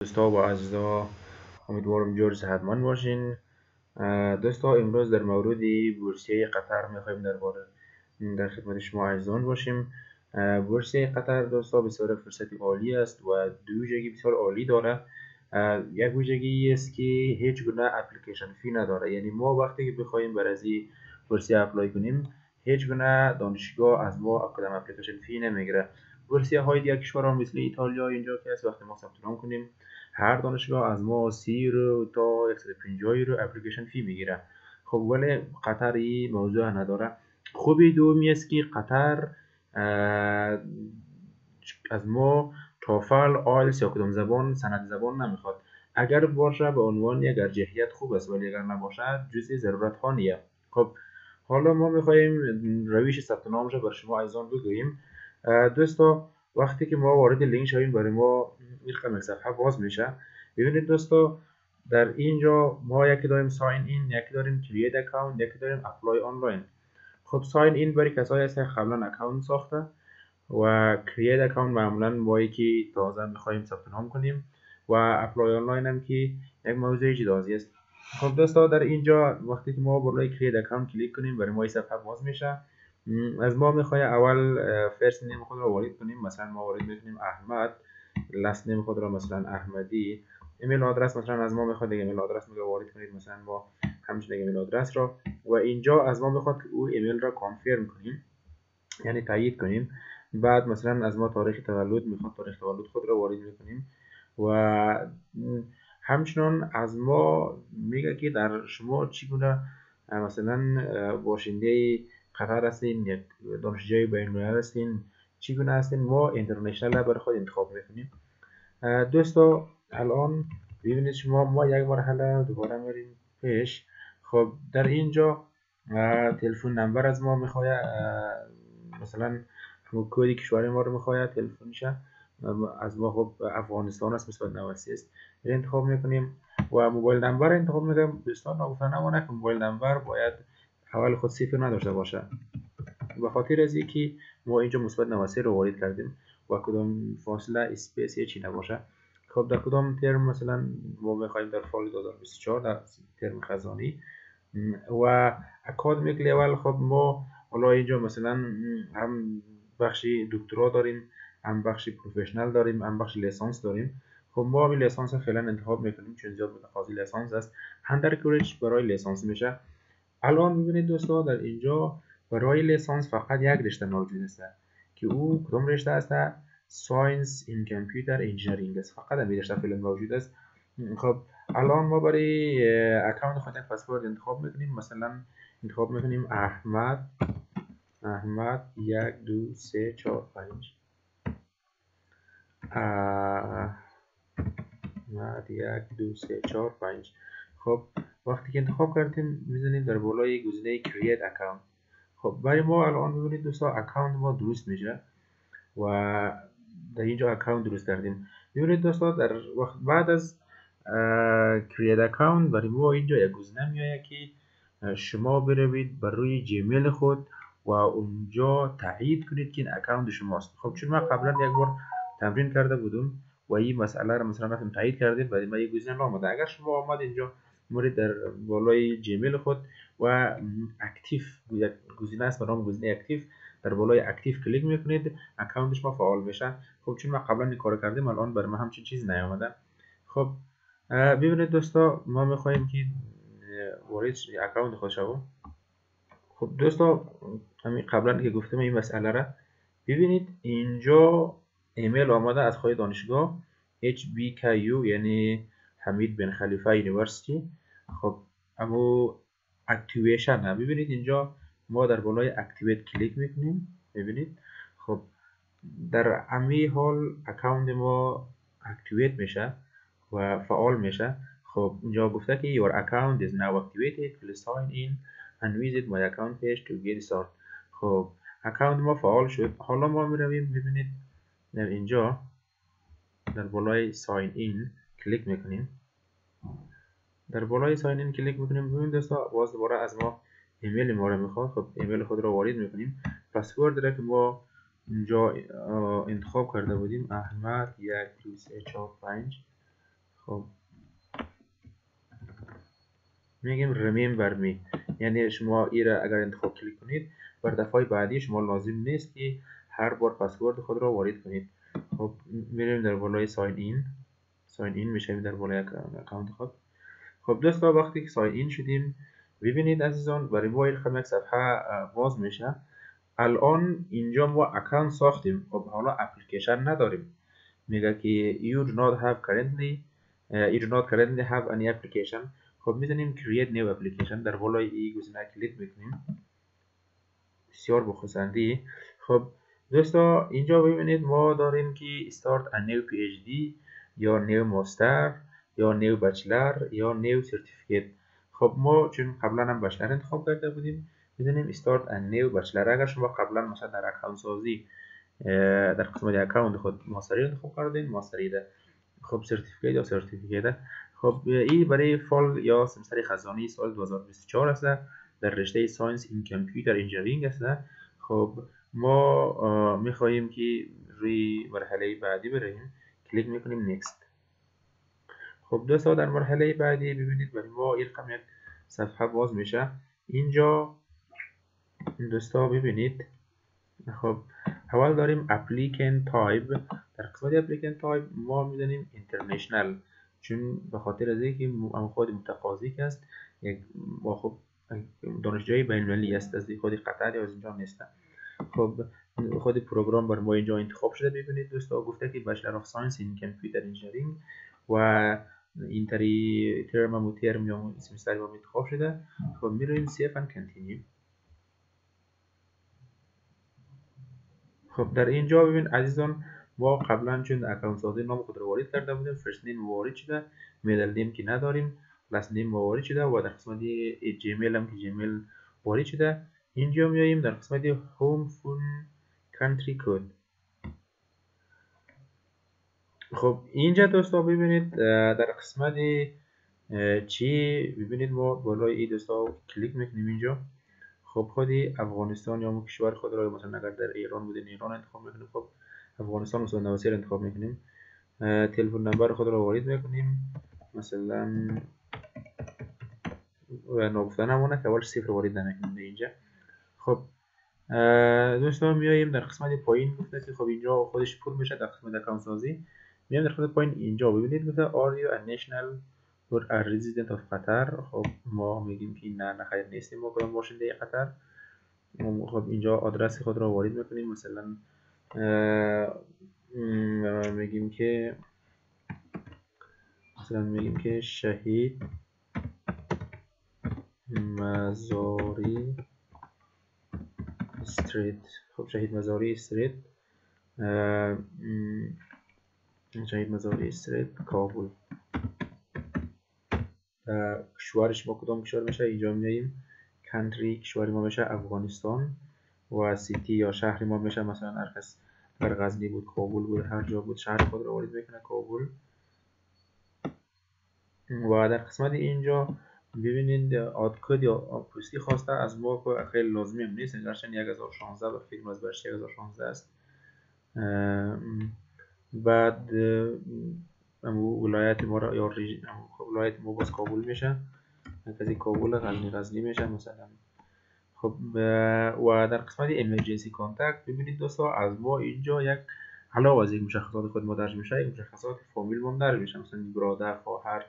دوستا و عزیزا، امیدوارم جور صحتمند باشین. دوستا امروز در مورد بورسیه قطر میخوایم در خدمت شما عزیزان باشیم. بورسیه قطر دوستا بسیار فرصتی عالی است و دو ویژگی بسیار عالی داره. یک ویژگی است که هیچ گونه اپلیکیشن فی نداره، یعنی ما وقتی که بخوایم بر از این بورسیه اپلای کنیم هیچ گونه دانشگاه از ما کدام اپلیکیشن فی نمیگیره. بورسیه های دیگر کشورها مثل ایتالیا اینجا که است وقتی ما ثبت نام کنیم هر دانشگاه از ما 30 رو تا 150 رو اپلیکیشن فی میگیره. خب ولی قطر این موضوع نداره. خوبی دومی است که قطر از ما توفل آیلتس یا کدام زبان سند زبان نمیخواد. اگر باشه به عنوان یک ارجحیت خوب است، ولی اگر نباشه جزء ضرورت ها نیه. خب حالا ما میخوایم روش ثبت نامش بر شما عزیزان بگوییم. دوستا وقتی که ما وارد لینک شویم برای ما این رقم صفحه باز میشه. ببینید دوستا در اینجا ما یکی داریم ساین این، یکی داریم کرییت اکاونت، یکی داریم اپلای آنلاین. خب ساین این برای کسایی هست که قبلا اکاونت ساخته و کرییت اکاونت معمولا ما که تازه میخوایم ثبت نام کنیم و اپلای آنلاین هم که یک موضوع جدازی است. خب دوستا در اینجا وقتی که ما برای کرییت اکاونت کلیک کنیم برای ما این صفحه باز میشه. از ما میخواد اول فرست نیم خود را وارد کنیم. مثلا ما وارد میکنیم احمد، لاست نیم خود را مثلا احمدی. ایمیل آدرس مثلا از ما میخواد ایمیل آدرس میگه وارد کنید، مثلا ما همچنین ایمیل آدرس را و اینجا از ما میخواد که او ایمیل را کانفرم کنیم، یعنی تایید کنیم. بعد مثلا از ما تاریخ تولد میخواد، تاریخ تولد خود را وارد میکنیم و همچنان از ما میگه که در شما چگونه مثلا باشنده قطر هستین، یک دانشجوی بین الملل هستین، چگونه هستین. ما اینترنشنال برای خود انتخاب میکنیم. دوستا الان ببینید شما ما یک مرحله دوباره میریم پیش. خب در اینجا تلفن نمبر از ما میخواد، مثلا کدی کشور ما رو میخواد تلفنشه از ما. خب افغانستان است، مثلا 93 است، انتخاب میکنیم و موبایل نمبر انتخاب میکنیم. دوستان نگفته نمانه که موبایل نمبر باید اول خود صفر نداشته باشه، به خاطر از اینکه ما اینجا مثبت 93 رو وارد کردیم و کدام فاصله اسپیس چی نباشه. خب در کدام ترم مثلا ما میخوایم در سال 2024 در ترم خزانی و اکادمیک لیول. خب ما حالا اینجا مثلا هم بخش دکترا داریم، هم بخش پروفشنال داریم، هم بخش لیسانس داریم. خب ما همین لیسانس فعلا انتخاب میکنیم چون زیاد متقاضی لیسانس است. اندرگریج برای لیسانس میشه. الان میبینید دوستا در اینجا برای لیسانس فقط یک رشته موجود است که او کدام رشته است؟ ساینس این کامپیوتر انجینیرینگ است. فقط همین رشته فعلا موجود است. خب الان ما برای اکانت خود یک پسورد انتخاب میکنیم. مثلا انتخاب میکنیم احمد 1 2 3 4 5 احمد 1 2 3 4 5. خب وقتی که انتخاب کردیم میزنیم در بالای گزینه کرییت اکانت. خب برای ما الان ببینید دوستا اکانت ما درست میشه و در اینجا اکانت درست کردیم. ببینید دوستا در وقت بعد از کرییت اکانت برای ما اینجا یک گزینه میاد که شما بروید بر روی جیمیل خود و اونجا تایید کنید که این اکانت شماست. خب چون من قبلا یک بار تمرین کرده بودم و این مسئله رو مثلا رفتم تایید کردید، بعد ما یک گزینه آمده. اگر شما آمد اینجا مورد در بالای جیمیل خود و اکتیو یک گزینه است به نام گزینه اکتیو، در بالای اکتیو کلیک میکنید اکانت شما فعال بشه. خب چون من قبلا این کارو کردم الان بر من همچین چیز نیامده. خب ببینید دوستا ما میخوایم که وارد اکانت خود شوم. خب دوستا همین قبلا که گفتم این مسئله را ببینید. اینجا ایمیل آمده از خود دانشگاه HBKU یعنی حمید بن خلیفه یونیورسیتی. خب اما اکتیویشن ببینید اینجا ما در بالای اکتیویت کلیک میکنیم. ببینید خب در همین حال اکانت ما اکتیویت میشه و فعال میشه. خب اینجا گفته که your account is now activated, please sign in and visit my account page to get started. خب اکانت ما فعال شد. حالا ما میرویم ببینید در اینجا در بالای ساین این کلیک میکنیم. در بالای ساین این کلیک میکنیم. ببینید دوستا باز دوباره از ما ایمیل ما رو میخواد. خب ایمیل خود رو وارد میکنیم. پسورد را که ما اینجا انتخاب کرده بودیم احمد 1 2 3 4 5 خب میگیم remember me، یعنی شما این را اگر انتخاب کلیک کنید بر دفعه بعدی شما لازم نیست که هر بار پسورد خود را وارد کنید. خب میریم در بالای ساین این میشیم در بالای اکانت خود. خب دوستا وقتی که ساین این شدیم ببینید عزیزان برای ما یک صفحه باز میشه. الان اینجا ما اکانت ساختیم، خب حالا اپلیکیشن نداریم. میگه که you do not currently have any application. خب میزنیم create new application، در بالای این گزینه کلیک میکنیم. بسیار بخوسندی. خب دوستا اینجا ببینید ما داریم که start a new PhD یا new master یا new bachelor یا new certificate. خب ما چون قبلا هم بچلر انتخاب کرده بودیم میزنیم start a new bachelor. اگر شما قبلا مثلا در اکانت سازی در قسمت اکانت خود ماستری انتخاب کردین ماستری ده، خب سرتیفیکیت یا سرتیفیکیت. خب این برای فال یا سمستر خزانی سال 2024 است، در رشته ساینس این کامپیوتر انجینیرینگ است. خب ما میخواییم که روی مرحله بعدی بریم، کلیک میکنیم نیکست. خب دوستا در مرحله بعدی ببینید برای ما این رقم یک صفحه باز میشه. اینجا دوستا ببینید خب اول داریم applicant type. در قسمت applicant type ما میزنیم international، چون به خاطر از اینکه خود متقاضی که است یک ما خب دانشجوی بین المللی است، از خود قطر یا از اینجا نیست. خب خود پروگرام بر ما اینجا انتخاب شده. ببینید دوستا گفته که بچلر آف ساینس این کامپیوتر انجینیرینگ و اینتری ترم و ترم یا سمستر ما انتخاب شده. خب میرویم سیف اند کانتینیو. خب در اینجا ببین عزیزان ما قبلا چون اکانت سازی نام خود رو وارد کرده بودیم، فرست نیم وارد شده، میدل نیم که نداریم، لاست نیم وارد شده و در قسمت جیمیل هم که جیمیل وارد شده. اینجا میاییم در قسمت هوم فون کانتری کد. خب اینجا دوستا ببینید در قسمت چی ببینید ما بالای این دوستا کلیک میکنیم اینجا. خب خودی افغانستان یا کشور خود را مثلا اگر در ایران بودین ایران انتخاب میکنیم. خب افغانستان مثلا 93 انتخاب میکنیم. تلفن نمبر خود را وارد میکنیم، مثلا نگفته نمونه که اول صفر وارد نمیکنیم اینجا. خب دوستان میاییم در قسمت پایین گفته که خب اینجا خودش پر میشه در قسمت اکانت سازی. میایم در قسمت پایین اینجا ببینید گفته are you a national or a resident of قطر. خب ما میگیم که نه خیر نیستیم ما کدام باشنده قطر. خب اینجا آدرس خود را وارد میکنیم، مثلا میگیم که شهید مزاری استریت. خب شهید مزاری استریت، شهید مزاری استریت کابل. کشورش ما کدام کشور میشه اینجا میاییم. کانتری کشور ما میشه افغانستان و سیتی یا شهر ما میشه مثلا هر کس اگر غزنی بود کابل بود هر جا بود شهر خود رو وارد میکنه کابل. و در قسمت اینجا ببینید آدکد یا پستی خواسته از ما که خیلی لازمی هم نیست، گرچه 1016 و فیلم از برش 1016 است. بعد ولایت ما را یا ولایت ما باز کابل میشه، مرکزی کابل، غزنی میشه مثلا. خب و در قسمت امرجنسی کانتکت ببینید دوستا از ما اینجا یک علاوه از این مشخصات خود ما درج میشه، این مشخصات فامیل ما درج میشه، مثلا برادر، خواهر،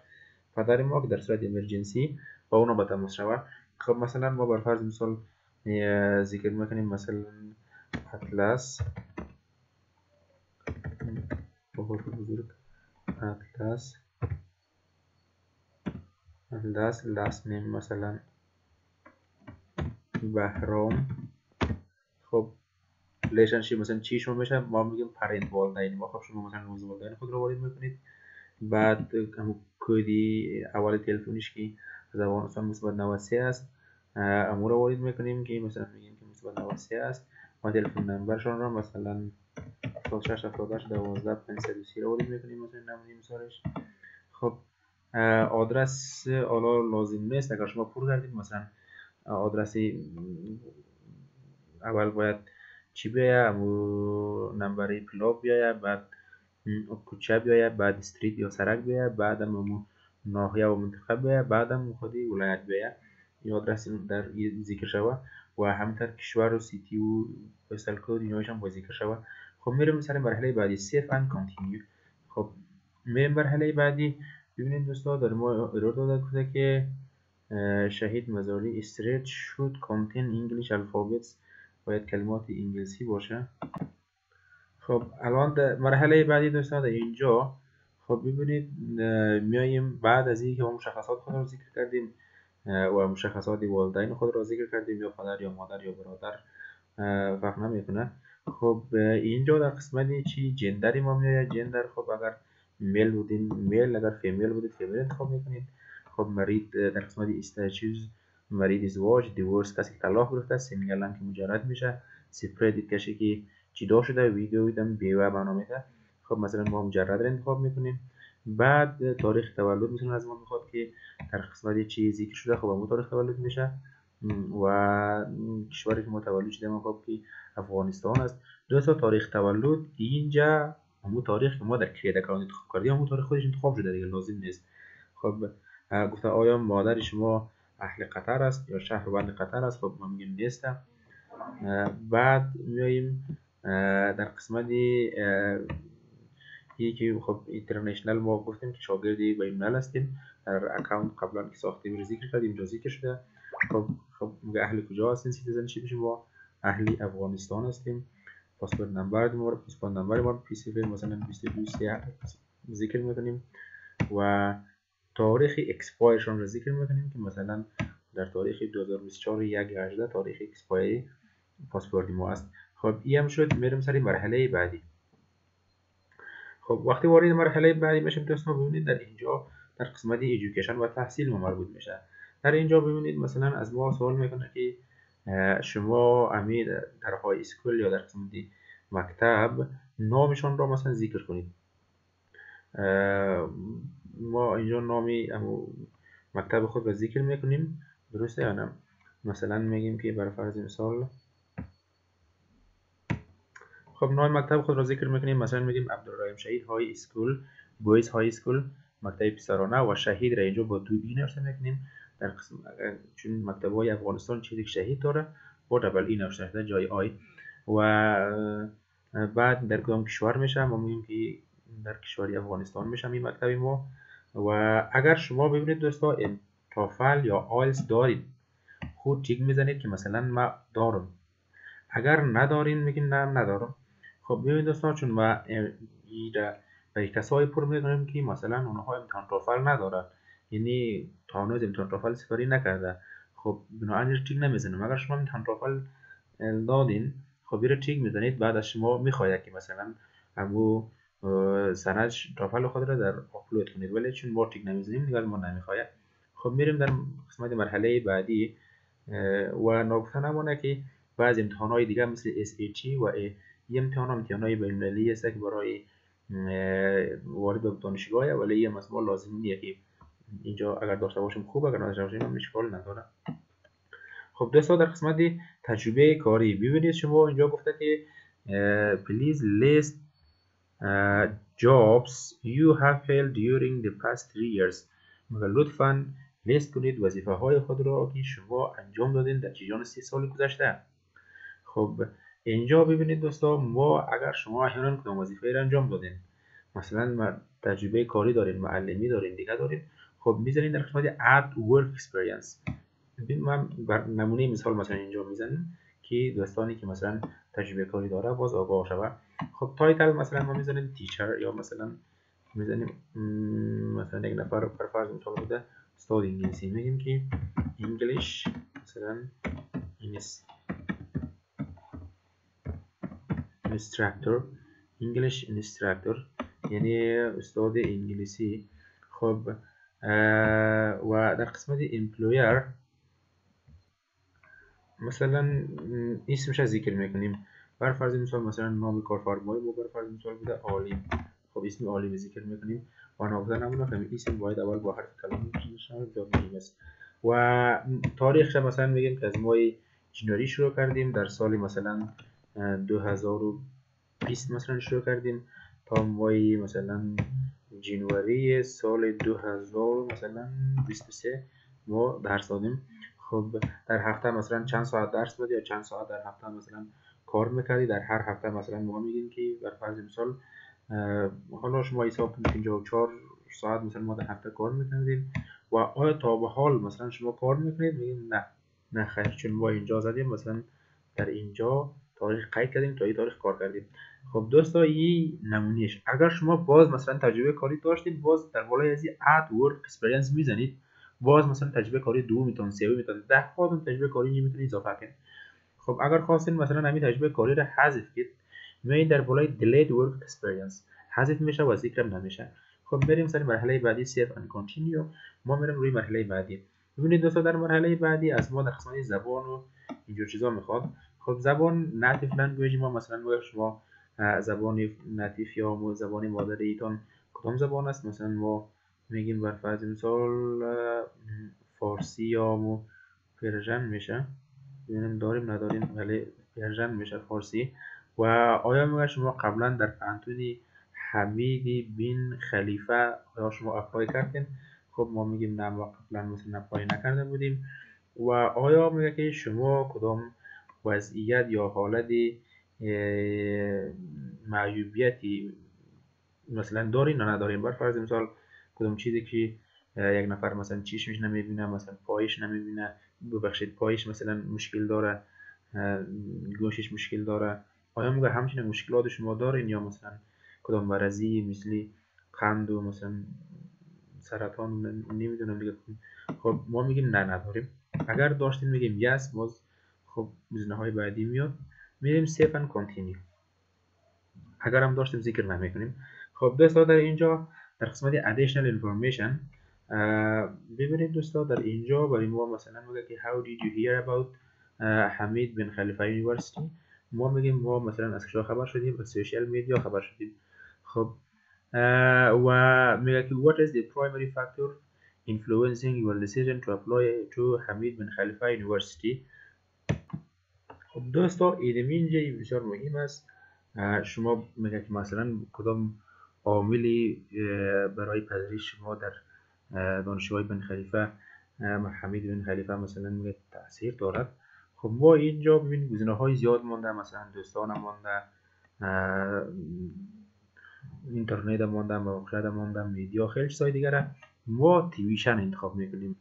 پدر ما که در صورت امرجنسی با اونا به تماس شود. خب مثلا ما بر فرض مثال ذکر میکنیم مثلا اطلس بزرگ اطلس لاست نیم مثلا بهرام. خب ریلیشنشیپ مثلا چی شما میشه ما میگیم پرنت والدین ما. خب شما مثلا روز والدین خود رو وارد میکنید، بعد کدی اول تلفنش که از افغانستان مثبت 93 است امو رو وارد میکنیم که مثلا میگیم که مثبت 93 است و تلفن نمبرشون رو مثلا 7678 12 530 رو وارد میکنیم مثلا نمونه مثالش. خب آدرس حالا لازم نیست اگر شما پر کردید، مثلا آدرسی اول باید چی بیاید امو نمبر پلاک بیاید، بعد کوچه بیاید، بعد استریت یا سرک بیاید، بعد هم ناحیه و منطقه بیاید، بعد هم خودی ولایت بیاید یاد رسیم در ذکر شوه و همینطور کشور و سیتی و پستال کد اینهاش هم با ذکر شوه. خب میریم سر مرحله بعدی سیف اند کانتینیو. خب میریم مرحله بعدی. ببینید دوستا در ما ارور داده که شهید مزاری استریت should contain English alphabets، باید کلمات انگلیسی باشه. خب الان در مرحله بعدی دوستان در اینجا خب ببینید میاییم بعد از اینکه ما مشخصات خود را ذکر کردیم و مشخصات والدین خود را ذکر کردیم، یا پدر یا مادر یا برادر فرق نمیکنه. خب اینجا در قسمت چی جندری ما میاد. جندر خب اگر میل بودین میل، اگر فیمیل بودید فیمیل انتخاب میکنید. خب مرید در قسمت استاتوس مرید ازدواج، دیورس کسی که طلاق گرفته، سینگل هم که مجرد میشه، سپریت کسی که جدا شده، ویدیو دیدم بیوه برنامه ده. خب مثلا ما مجرد رو انتخاب میکنیم. بعد تاریخ تولد مثلا از ما میخواد که در قسمت چی ذکر شده، خب همون تاریخ تولد میشه و کشوری که ما تولد شده ما خب که افغانستان است. دوستا تاریخ تولد اینجا همون تاریخ که ما در کریت اکانت انتخاب کردیم همون تاریخ خودش انتخاب شده دیگه، لازم نیست. خب گفته آیا مادر شما اهل قطر است یا شهروند قطر است؟ خب ما میگیم نیست. بعد میاییم در قسمت یکی خب اینترنشنال ما گفتیم که شاگردی بین‌الملل هستیم. در اکانت قبلا که ساختیم رو ذکر کردیم، اینجا ذکر شده. خب میگه اهل کجا هستین؟ سیتیزنشیپ ما اهلی افغانستان هستیم. پاسپورت نمبر ما پی سی مثلا 22 ذکر میکنیم و تاریخ اکسپایرشون رو ذکر میکنیم که مثلا در تاریخ 2024 1/18 تاریخ اکسپایر پاسپورت ما است. خب این هم شد. میریم سری مرحله بعدی. خب وقتی وارد مرحله بعدی میشیم دوستان ببینید در اینجا در قسمت ایژوکیشن و تحصیل ما مربوط میشه. در اینجا ببینید مثلا از ما سوال میکنه که شما امید در های اسکول یا در قسمت مکتب نامشان را مثلا ذکر کنید. ما اینجا نامی مکتب خود را ذکر میکنیم، درسته یا نه؟ مثلا میگیم که برای فرض مثال خب نام مکتب خود را ذکر میکنیم. مثلا میگیم عبدالرحیم شهید های اسکول، بویز های اسکول، مکتب پسرانه و شهید را اینجا با 2 ای نوشته میکنیم. در قسم چون مکتب های افغانستان چیزی که شهید داره با دبل ای نوشته شده جای آی. و بعد در کدام کشور میشه؟ ما میگیم که در کشور افغانستان میشه این مکتب ما. و اگر شما ببینید دوستا توفل یا آیلتس دارید خود تیک میزنید که مثلا ما دارم. اگر ندارین میگین نه ندارم. خب ببینید دوستان چون ما برای کسایی پر میکنیم که مثلا اونها امتحان توفل ندارن، یعنی تا هنوز امتحان توفل سپاری نکرده، خب بنابراین تیک نمیزنیم. اگر شما امتحان توفل دادین خب رو تیک میزنید. بعد از شما میخواید که مثلا همو سند توفل خود را در آپلود کنید، ولی چون ما تیک نمیزنیم دیگه ما نمیخواید. خب میریم در قسمت مرحله بعدی و نگفته نمونه که بعضی امتحانات دیگه مثل SAT و یه امتحانات بین‌المللی است که برای وارد به دانشگاه، ولی یه مسئله لازم نیست که اینجا اگر داشته باشیم خوب، اگر نداشته باشیم هم اشکال نداره. خب دوستان در قسمت تجربه کاری ببینید شما اینجا گفته که please list jobs you have held during the past 3 years. مگر لطفاً لیست کنید وظیفه های خود را که شما انجام دادین در جریان 3 سال گذشته. خب اینجا ببینید دوستان ما اگر شما احیانا کدام وظیفه را انجام دادین، مثلا ما تجربه کاری دارین، معلمی دارین، دیگه دارین، خب میذارین در قسمت add work experience. ببین من بر نمونه مثال مثلا اینجا میزنیم که دوستانی که مثلا تجربه کاری داره باز آگاه شود. خب تایتل مثلا ما میذاریم تیچر، یا مثلا میزنیم مثلا یک نفر پر فرض مثال بوده استاد انگلیسی، میگیم که انگلیش مثلا instructor، انگلیش instructor یعنی استاد انگلیسی. خب و در قسمت employer مثلا اسمش رو ذکر میکنیم. بر فرض مثال مثلا نام کارفرمای ما بر فرض مثال بوده عالم، خب اسم عالم ذکر میکنیم و نامزد نمونه که اسم باید اول با حرف کلام بشه تا میگیمست. و تاریخش مثلا میگیم که از ماه جنوری شروع کردیم، در سال مثلا 2020 مثلا شروع کردیم تا ماه مثلا جنوری سال 2000 مثلا 23 ما درس دادیم. خب در هفته مثلا چند ساعت درس دادی یا چند ساعت در هفته مثلا کار میکردی. در هر هفته مثلا ما میگیم که بر فرض مثال حالا شما حساب کنید 54 ساعت مثلا ما در هفته کار میکردیم و آیا تا به حال مثلا شما کار میکنید؟ میگیم نه، نه خیر، چون ما اینجا زدیم مثلا در اینجا تاریخ قید کردیم تا این تاریخ کار کردیم. خب دوستا این نمونهش. اگر شما باز مثلا تجربه کاری داشتید، باز در بالای از این add work experience میزنید، باز مثلا تجربه کاری دو میتون، سه میتون، 10 تجربه کاری میتونید اضافه کنید. خب اگر خواستین مثلا همین تجربه کاری رو حذف کنید، میایید در بالای delayed work experience، حذف میشه و ذکر نمیشه. خب بریم سر مرحله بعدی save and continue. ما میریم روی مرحله بعدی. ببینید دوستا در مرحله بعدی از ما در قسمت زبان و اینجور چیزا میخواد. خب زبان native language ما مثلا میگه شما زبان ناتیف یا زبان مادری ایتان کدام زبان است؟ مثلا ما میگیم بر فرض مثال فارسی یا پرژن میشه. ببینیم داریم نداریم، ولی پرژن میشه فارسی. و آیا میگه شما قبلا در پانتونی حمید بن خلیفه آیا شما اپلای کردین؟ خب ما میگیم نه، ما قبلا مثلا اپلای نکرده بودیم. و آیا میگه که شما کدام وضعیت یا حالت معیوبیتی مثلا دارین یا ندارین؟ بر فرض مثال کدام چیزی که یک نفر مثلا چشمش نمیبینه، مثلا پایش نمیبینه، ببخشید پایش مثلا مشکل داره، گوشش مشکل داره، آیا میگه همچنین مشکلات شما دارین؟ یا مثلا کدام مرضی مثل قند و مثلا سرطان نمیدونم دیگه. خب ما میگیم نه نداریم. اگر داشتیم میگیم یس. باز خب گزینه های بعدی میاد، میریم save and continue. اگر هم داشتیم ذکر نمیکنیم. خب دوستا در اینجا در قسمت additional information ببینید دوستا در اینجا برای ما مثلا میگه که how did you hear about حمید بن خلیفه University. ما میگیم ما مثلا از کجا خبر شدیم؟ از سوشال میدیا خبر شدیم. خب و میگه که what is the primary factor influencing your decision to apply to حمید بن خلیفه University. خب دوستا این اینجا بسیار مهم است. شما میگه که مثلا کدام عاملی برای پذیرش شما در دانشگاه بن خلیفه حمید بن خلیفه مثلا میگه تاثیر دارد. خب ما اینجا ببینید گزینه های زیاد مانده، مثلا دوستان مانده، اینترنت مانده، موقعیت مانده، میدیا، خیلی چیزای دیگه. ما تیویشن انتخاب میکنیم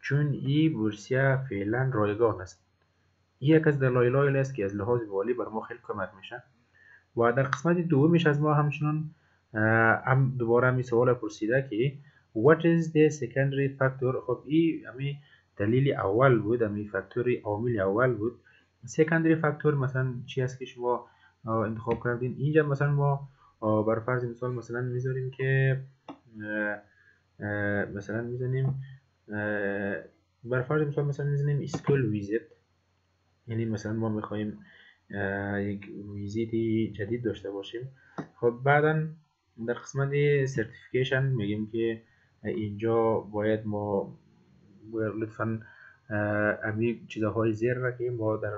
چون این بورسیه فعلا رایگان است. این یک از دلایل است که از لحاظ مالی بر ما خیلی کمک میشه. و در قسمت دومیش از ما همچنان هم دوباره می سوال پرسیده که what is the secondary factor. خب این همی دلیل اول بود، همی فاکتور عامل اول بود. secondary factor مثلا چی است که شما انتخاب کردین؟ اینجا مثلا ما بر فرض مثال مثلا میذاریم که مثلا میزنیم بر فرض مثال مثلا میزنیم school visit، یعنی مثلا ما میخوایم یک ویزیتی جدید داشته باشیم. خب بعدا در قسمت سرتیفیکیشن میگیم که اینجا باید ما لطفا امی چیزهای زیر را که ما در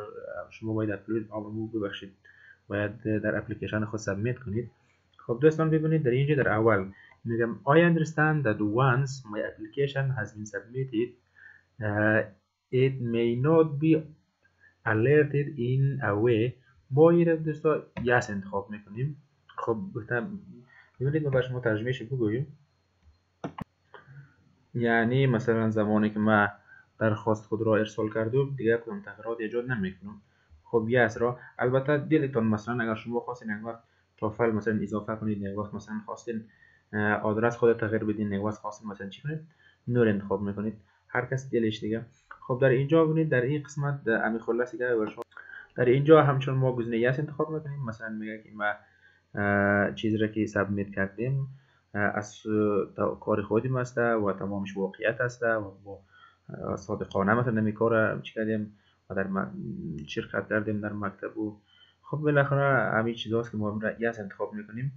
شما باید اپلود ببخشید باید در اپلیکیشن خود سابمیت کنید. خب دوستان ببینید در اینجا در اول میگم I understand that once my application has been submitted it may not be alerted in a way. ما این دوستا یس انتخاب میکنیم. خب ببینید ما برای شما ترجمهش بگویم. یعنی مثلا زمانی که ما درخواست خود را ارسال کردم دیگه کدام تغییرات ایجاد نمیکنم. خب یس را البته دلتون مثلا اگر شما خواستین یک وقت توفل مثلا اضافه کنید، یک وقت مثلا خواستین آدرس خود تغییر بدین، یک وقت خواستین مثلا چی کنید نور انتخاب میکنید، هر کس دلش دیگه. خب در اینجا ببینید در این قسمت امی خلاصی که در اینجا همچون ما گزینه یس انتخاب میکنیم. مثلا میگه که ما چیزی را که سابمیت کردیم از کار خودیم است و تمامش واقعیت است و با صادقانه مثلا نمی کار چی کردیم و در شرکت کردیم در مکتب. و خب بالاخره همین چیزاست که ما یس انتخاب میکنیم.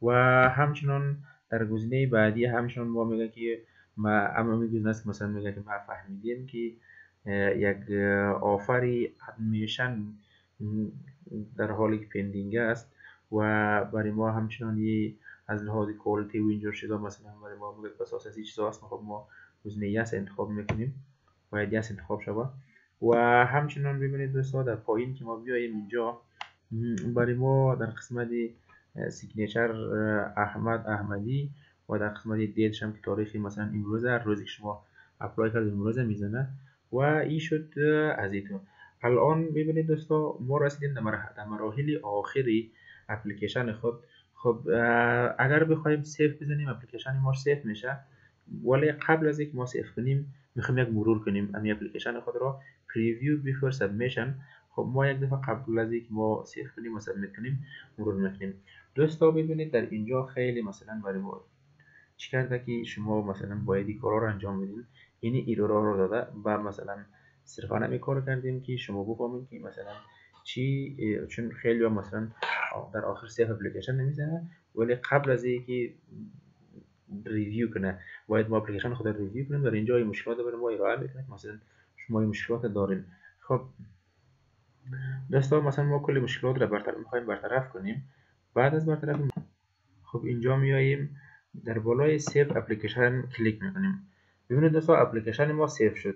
و همچنان در گزینه بعدی همچنان ما میگه که ما اما میگه است که مثلا میگه که ما فهمیدیم که یک آفری ادمیشن در حالی که پندینگ است و برای ما همچنان از لحاظ کوالیتی و اینجور چیزا مثلا برای ما مورد اساس از این چیزا هست. خب ما گزینه یس انتخاب میکنیم، باید یس انتخاب شود. و همچنان ببینید دوستان در پایین که ما بیاییم اینجا برای ما در قسمت سیگنیچر احمد احمدی و در قسمت دیتش هم که تاریخی مثلا امروز روزی که شما اپلای کرد امروز میزنه و این شد از این. الان ببینید دوستا ما رسیدیم در مراحل آخری اپلیکیشن خود. خب اگر بخوایم سیف بزنیم اپلیکیشن ما سیف میشه، ولی قبل از اینکه ما سیف کنیم میخوایم یک مرور کنیم امی اپلیکیشن خود را پریویو بیفور سابمیشن. خب ما یک دفعه قبل از اینکه ما سیف کنیم و سابمیت کنیم مرور میکنیم. دوستا ببینید در اینجا خیلی مثلا برای ما چی کرده که شما مثلا باید این کارا رو انجام بدین، این ایرورا رو داده و مثلا صرفا نمی کار کردیم که شما بفهمید که مثلا چی، چون خیلی مثلا در آخر سیف اپلیکیشن نمیزنه ولی قبل از اینکه ریویو کنه باید ما اپلیکیشن خود رو ریویو کنیم. در اینجا این مشکلات رو ما ارائه میکنیم، مثلا شما این مشکلات دارین. خب دوستان مثلا ما کلی مشکلات رو میخوایم برطرف کنیم. بعد از برطرف خب اینجا میاییم در بالای سیف اپلیکیشن کلیک میکنیم. ببینید دوستان اپلیکیشن ما سیف شد.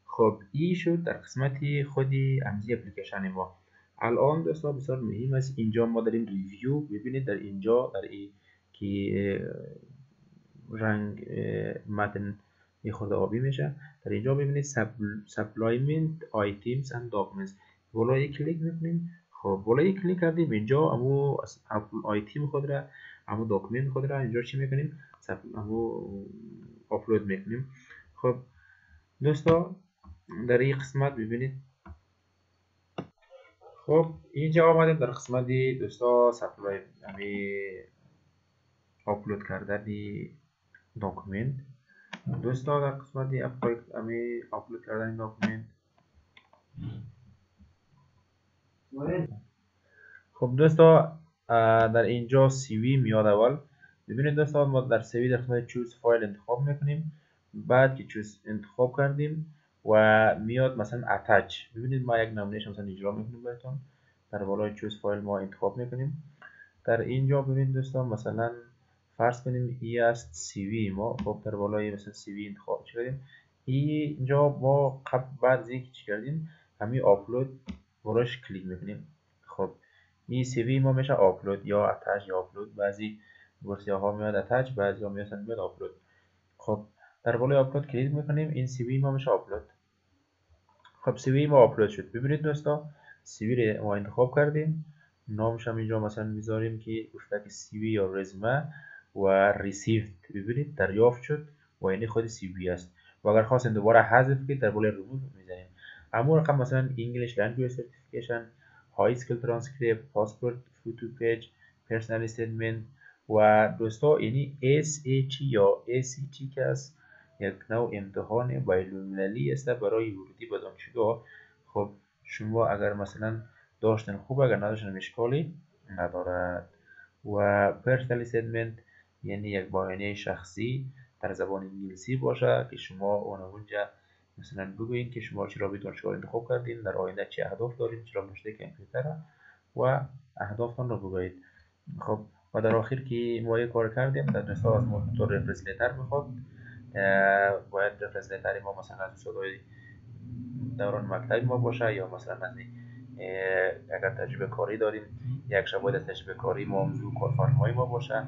خب این شد در قسمت خودی امزی اپلیکیشن ما. الان دوستان بسیار مهم است اینجا ما داریم ریویو. ببینید در اینجا در این که رنگ متن یه خورده آبی میشه، در اینجا ببینید سپلایمنت آیتمز اند داکومنتس بالای کلیک میکنیم. خب بالای کلیک کردیم اینجا امو آیتم خود را امو داکومنت خود را اینجا چی میکنیم امو آپلود میکنیم. خب دوستا در این قسمت ببینید خب اینجا آمدیم در قسمت دوستا سپلای آپلود کردن داکومنت. دوستا در قسمت آپلود کردن داکومنت. خب دوستا در اینجا CV میاد اول. ببینید دوستا ما در CV در قسمت چوز فایل انتخاب میکنیم. بعد که چوز انتخاب کردیم و میاد مثلا اتچ. ببینید ما یک نمونهش مثلا اجرا میکنیم براتون. در بالای چوز فایل ما انتخاب میکنیم. در اینجا ببینید دوستان مثلا فرض کنیم ای است CV ما. خب در بالای مثلا CV انتخاب کردیم. اینجا ما بعد از اینکه چی کردیم همین آپلود براش کلیک میکنیم. خب این CV ما میشه آپلود یا اتچ یا آپلود. بعضی ورسیه ها میاد اتچ، بعضی ها میاد آپلود. خب در بالای آپلود کلیک میکنیم این CV ما میشه آپلود. خب CV ما آپلود شد. ببینید دوستا CV رو ما انتخاب کردیم، نامش هم اینجا مثلا میذاریم که گفته که CV یا رزومه و ریسیود. ببینید دریافت شد و یعنی خود CV است. و اگر خواستیم دوباره حذف کنید در بالای ریموو میزنیم. اما رقم مثلا English Language Certification، High Skill Transcript، Passport Photo Page، Personal Statement و دوستا یعنی SAT یا ACT که است یک نوع امتحان بین‌المللی است برای ورودی به دانشگاه. خب شما اگر مثلا داشتن خوب، اگر نداشتن اشکالی ندارد. و پرسنال استیتمنت یعنی یک بیانیه شخصی در زبان انگلیسی باشه که شما اونجا مثلا بگویید که شما چرا به دانشگاه انتخاب کردین، در آینده چه اهداف دارید، چرا رشته کامپیوتر و اهدافتان را بگویید. خب و در آخر که ما یک کار کردیم در دستا از ما تو رفرنس لتر میخواد. باید رفرنس لتر ما مثلا از استادای دوران مکتب ما باشه یا مثلا از اگر تجربه کاری داریم یک شباید از تجربه کاری ما موضوع کارفرمای ما باشه.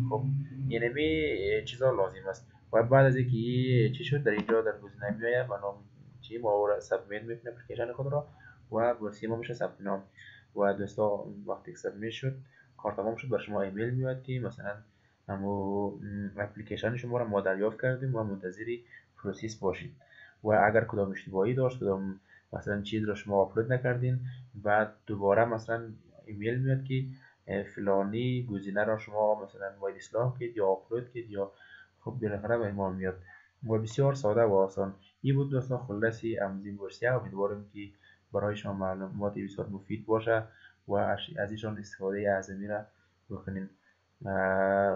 خب اینمی چیزا لازم است. و بعد از اینکه چی شد در اینجا در گزینه میآید و نام چی ما را سابمیت میکنه اپلیکیشن خود را و ورسی ما میشه ثبت نام. و دوستا وقتی سابمیت شد کار تمام شد بر شما ایمیل میاد که مثلا اما اپلیکیشن شما را ما دریافت کردیم و منتظری پروسس باشید. و اگر کدام اشتباهی داشت، کدام مثلا چیز را شما آپلود نکردین، بعد دوباره مثلا ایمیل میاد که فلانی گزینه را شما مثلا باید اصلاح کنید یا آپلود کنید یا خب بالاخره به ما میاد. و بسیار ساده و آسان. این بود دوستان خلاصی امزی بورسیه. امیدوارم که برای شما معلومات بسیار مفید باشه و از ایشان استفاده اعظمی را بکنین.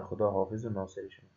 خدا حافظ و ناصر شما.